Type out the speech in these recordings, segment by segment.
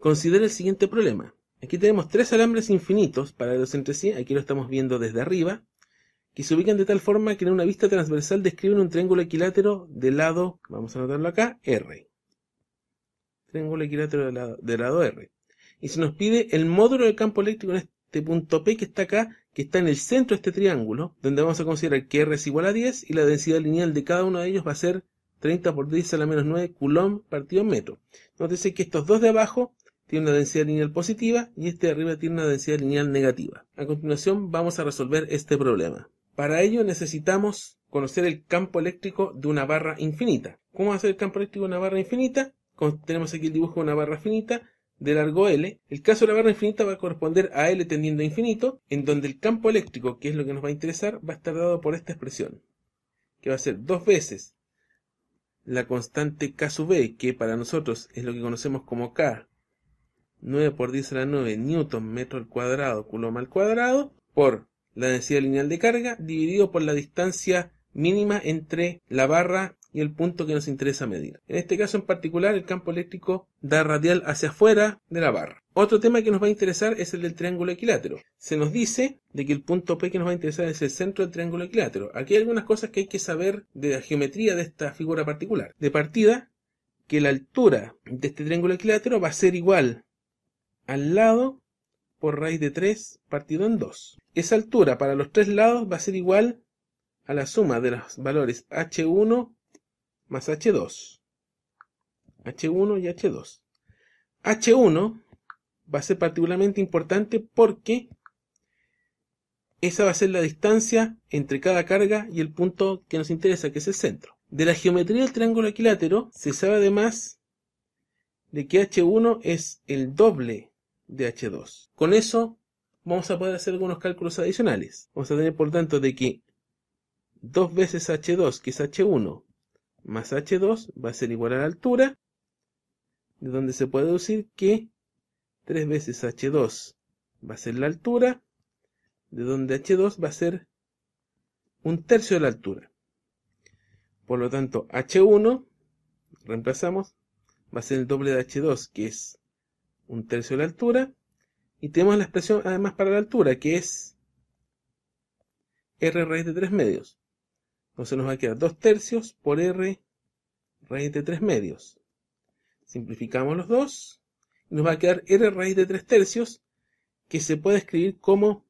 Considera el siguiente problema. Aquí tenemos tres alambres infinitos paralelos entre sí, aquí lo estamos viendo desde arriba, que se ubican de tal forma que en una vista transversal describen un triángulo equilátero de lado, vamos a anotarlo acá, R. Triángulo equilátero de lado R. Y se nos pide el módulo del campo eléctrico en este punto P que está acá, que está en el centro de este triángulo, donde vamos a considerar que R es igual a 10 y la densidad lineal de cada uno de ellos va a ser 30 por 10 a la menos 9 coulomb partido en metro. Nótese que estos dos de abajo tienen una densidad lineal positiva y este de arriba tiene una densidad lineal negativa. A continuación vamos a resolver este problema. Para ello necesitamos conocer el campo eléctrico de una barra infinita. ¿Cómo va a ser el campo eléctrico de una barra infinita? Tenemos aquí el dibujo de una barra finita de largo L. El caso de la barra infinita va a corresponder a L tendiendo a infinito, en donde el campo eléctrico, que es lo que nos va a interesar, va a estar dado por esta expresión, que va a ser 2 veces la constante K sub B, que para nosotros es lo que conocemos como K, 9 por 10 a la 9 newton metro al cuadrado, coulomb al cuadrado, por la densidad lineal de carga, dividido por la distancia mínima entre la barra y el punto que nos interesa medir. En este caso en particular, el campo eléctrico da radial hacia afuera de la barra. Otro tema que nos va a interesar es el del triángulo equilátero. Se nos dice de que el punto P que nos va a interesar es el centro del triángulo equilátero. Aquí hay algunas cosas que hay que saber de la geometría de esta figura particular. De partida, que la altura de este triángulo equilátero va a ser igual al lado por raíz de 3 partido en 2. Esa altura para los tres lados va a ser igual a la suma de los valores H1 más H2. H1 y H2. H1 va a ser particularmente importante porque esa va a ser la distancia entre cada carga y el punto que nos interesa, que es el centro. De la geometría del triángulo equilátero se sabe además de que H1 es el doble de H2. Con eso vamos a poder hacer algunos cálculos adicionales. Vamos a tener por tanto de que 2 veces H2, que es H1, más H2 va a ser igual a la altura, de donde se puede deducir que 3 veces H2 va a ser la altura, de donde H2 va a ser 1/3 de la altura. Por lo tanto, H1, reemplazamos, va a ser el doble de H2, que es 1/3 de la altura, y tenemos la expresión además para la altura, que es R raíz de 3 medios. Entonces nos va a quedar 2/3 por R raíz de 3 medios. Simplificamos los dos y nos va a quedar R raíz de 3/3, que se puede escribir como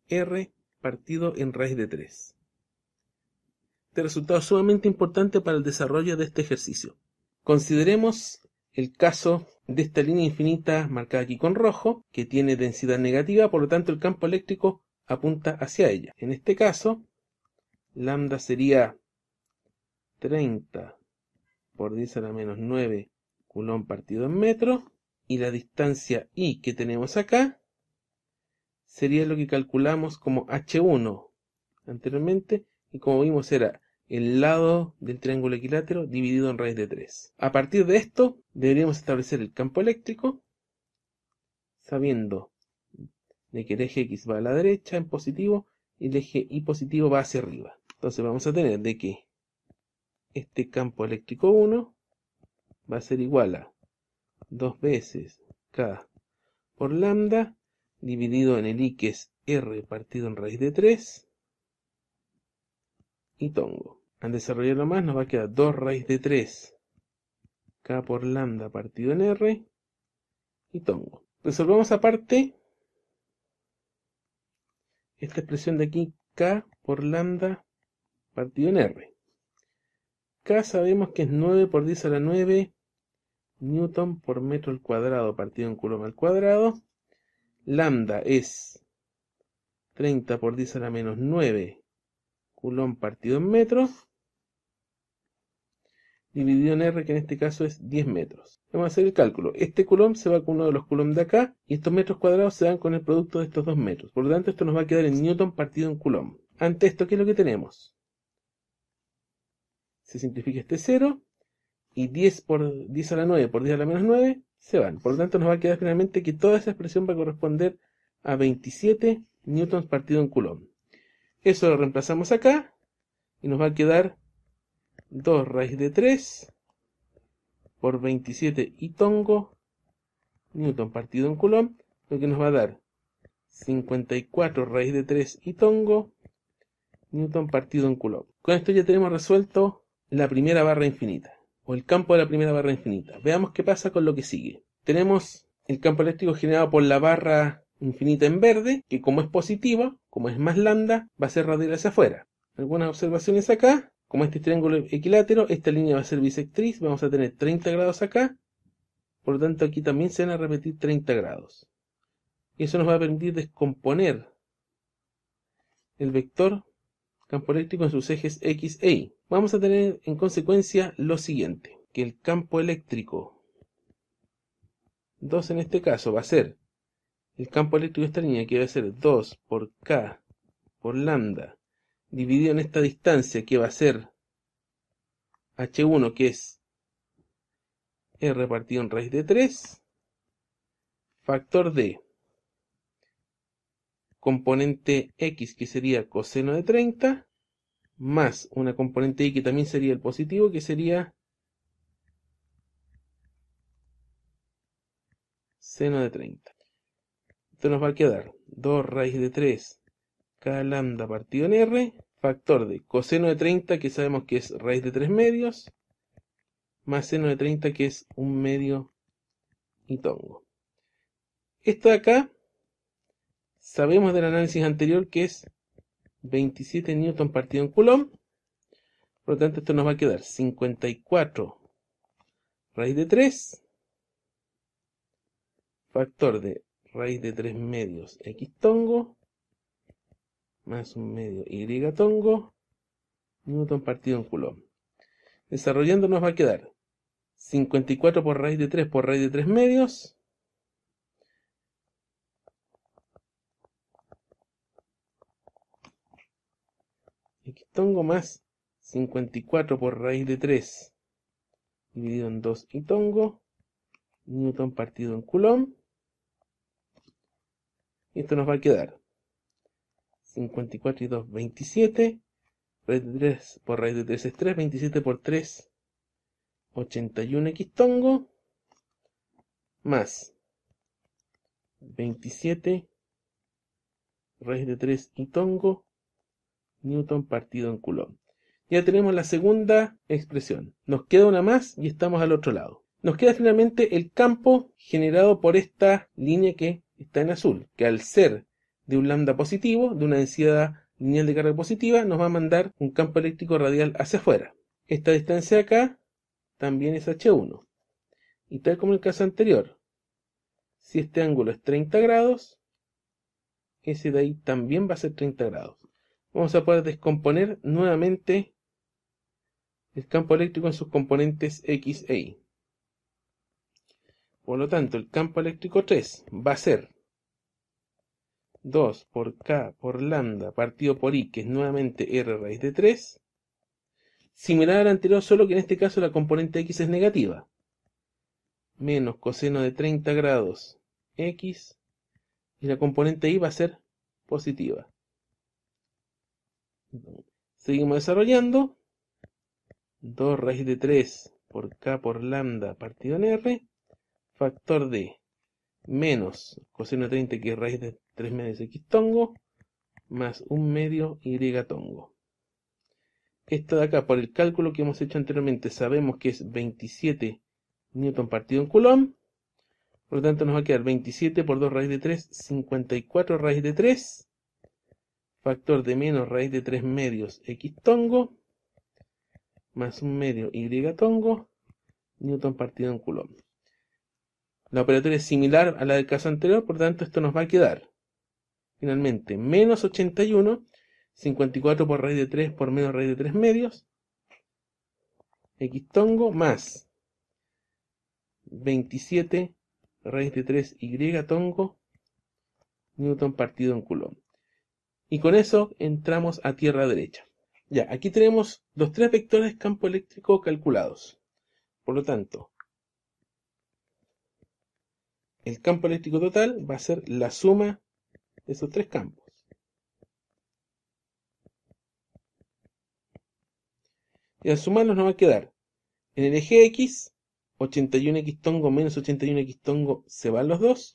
R partido en raíz de 3. Este resultado es sumamente importante para el desarrollo de este ejercicio. Consideremos el caso de esta línea infinita marcada aquí con rojo, que tiene densidad negativa, por lo tanto el campo eléctrico apunta hacia ella. En este caso, lambda sería 30 por 10 a la menos 9 coulomb partido en metro, y la distancia I que tenemos acá sería lo que calculamos como H1 anteriormente, y como vimos era el lado del triángulo equilátero dividido en raíz de 3. A partir de esto deberíamos establecer el campo eléctrico, sabiendo de que el eje X va a la derecha en positivo y el eje Y positivo va hacia arriba. Entonces vamos a tener de que este campo eléctrico 1 va a ser igual a 2 veces K por lambda dividido en el I, que es R partido en raíz de 3, y tongo. Al desarrollarlo más nos va a quedar 2 raíz de 3 K por lambda partido en R y tongo. Resolvamos aparte esta expresión de aquí, K por lambda partido en R. K sabemos que es 9 por 10 a la 9 newton por metro al cuadrado partido en coulomb al cuadrado. Lambda es 30 por 10 a la menos 9 coulomb partido en metro, dividido en R, que en este caso es 10 metros. Vamos a hacer el cálculo. Este coulomb se va con uno de los coulomb de acá, y estos metros cuadrados se dan con el producto de estos 2 metros. Por lo tanto, esto nos va a quedar en newton partido en coulomb. Ante esto, ¿qué es lo que tenemos? Se simplifica este 0, y 10 por 10 a la 9 por 10 a la menos 9 se van. Por lo tanto, nos va a quedar finalmente que toda esa expresión va a corresponder a 27 newtons partido en coulomb. Eso lo reemplazamos acá, y nos va a quedar 2 raíz de 3 por 27 y tongo Newton partido en Coulomb, lo que nos va a dar 54 raíz de 3 y tongo, Newton partido en Coulomb. Con esto ya tenemos resuelto la primera barra infinita, o el campo de la primera barra infinita. Veamos qué pasa con lo que sigue. Tenemos el campo eléctrico generado por la barra infinita en verde, que como es positiva, como es más lambda, va a ser radial hacia afuera. Algunas observaciones acá. Como este triángulo equilátero, esta línea va a ser bisectriz, vamos a tener 30 grados acá, por lo tanto aquí también se van a repetir 30 grados. Y eso nos va a permitir descomponer el vector campo eléctrico en sus ejes X e Y. Vamos a tener en consecuencia lo siguiente, que el campo eléctrico 2 en este caso va a ser el campo eléctrico de esta línea, que va a ser 2 por K por lambda, dividido en esta distancia, que va a ser H1, que es R partido en raíz de 3, factor de componente X, que sería coseno de 30, más una componente Y, que también sería el positivo, que sería seno de 30. Esto nos va a quedar 2 raíz de 3 K lambda partido en R, factor de coseno de 30, que sabemos que es raíz de 3 medios, más seno de 30, que es 1 medio y tongo. Esto de acá, sabemos del análisis anterior que es 27 newton partido en Coulomb, por lo tanto esto nos va a quedar 54 raíz de 3, factor de raíz de 3 medios X tongo, más 1 medio Y tongo, newton partido en Coulomb. Desarrollando nos va a quedar 54 por raíz de 3 por raíz de 3 medios, X tongo, más 54 por raíz de 3 dividido en 2 y tongo, newton partido en Coulomb. Y esto nos va a quedar 54 y 2, 27. Raíz de 3 por raíz de 3 es 3. 27 por 3, 81 X tongo. Más 27 raíz de 3 y tongo, newton partido en Coulomb. Ya tenemos la segunda expresión. Nos queda una más y estamos al otro lado. Nos queda finalmente el campo generado por esta línea que está en azul, que al ser de un lambda positivo, de una densidad lineal de carga positiva, nos va a mandar un campo eléctrico radial hacia afuera. Esta distancia acá también es H1. Y tal como en el caso anterior, si este ángulo es 30 grados, ese de ahí también va a ser 30 grados. Vamos a poder descomponer nuevamente el campo eléctrico en sus componentes X e Y. Por lo tanto, el campo eléctrico 3 va a ser 2 por K por lambda partido por I, que es nuevamente R raíz de 3, similar al anterior, solo que en este caso la componente X es negativa, menos coseno de 30 grados X, y la componente Y va a ser positiva. Seguimos desarrollando. 2 raíz de 3 por K por lambda partido en R, factor de menos coseno de 30, que es raíz de 3 medios X tongo, más 1 medio Y tongo. Esto de acá, por el cálculo que hemos hecho anteriormente, sabemos que es 27 newton partido en Coulomb. Por lo tanto nos va a quedar 27 por 2 raíz de 3, 54 raíz de 3, factor de menos raíz de 3 medios X tongo, más 1 medio Y tongo, newton partido en Coulomb. La operatura es similar a la del caso anterior, por lo tanto esto nos va a quedar finalmente menos 81, 54 por raíz de 3 por menos raíz de 3 medios, X tongo, más 27 raíz de 3 Y tongo, newton partido en Coulomb. Y con eso entramos a tierra derecha. Ya, aquí tenemos los tres vectores de campo eléctrico calculados. Por lo tanto, el campo eléctrico total va a ser la suma de esos tres campos. Y al sumarlos nos va a quedar en el eje X 81x tongo menos 81x tongo se van los dos.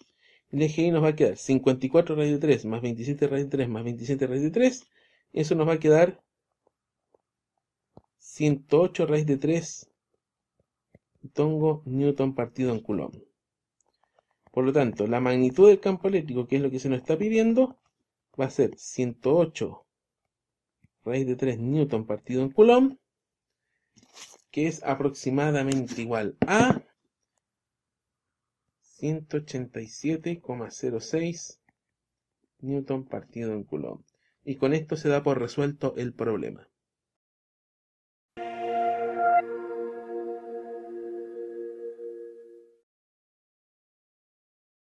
El eje Y nos va a quedar 54 raíz de 3 más 27 raíz de 3 más 27 raíz de 3. Eso nos va a quedar 108 raíz de 3 tongo newton partido en coulomb. Por lo tanto, la magnitud del campo eléctrico, que es lo que se nos está pidiendo, va a ser 108 raíz de 3 newton partido en coulomb, que es aproximadamente igual a 187,06 newton partido en coulomb. Y con esto se da por resuelto el problema.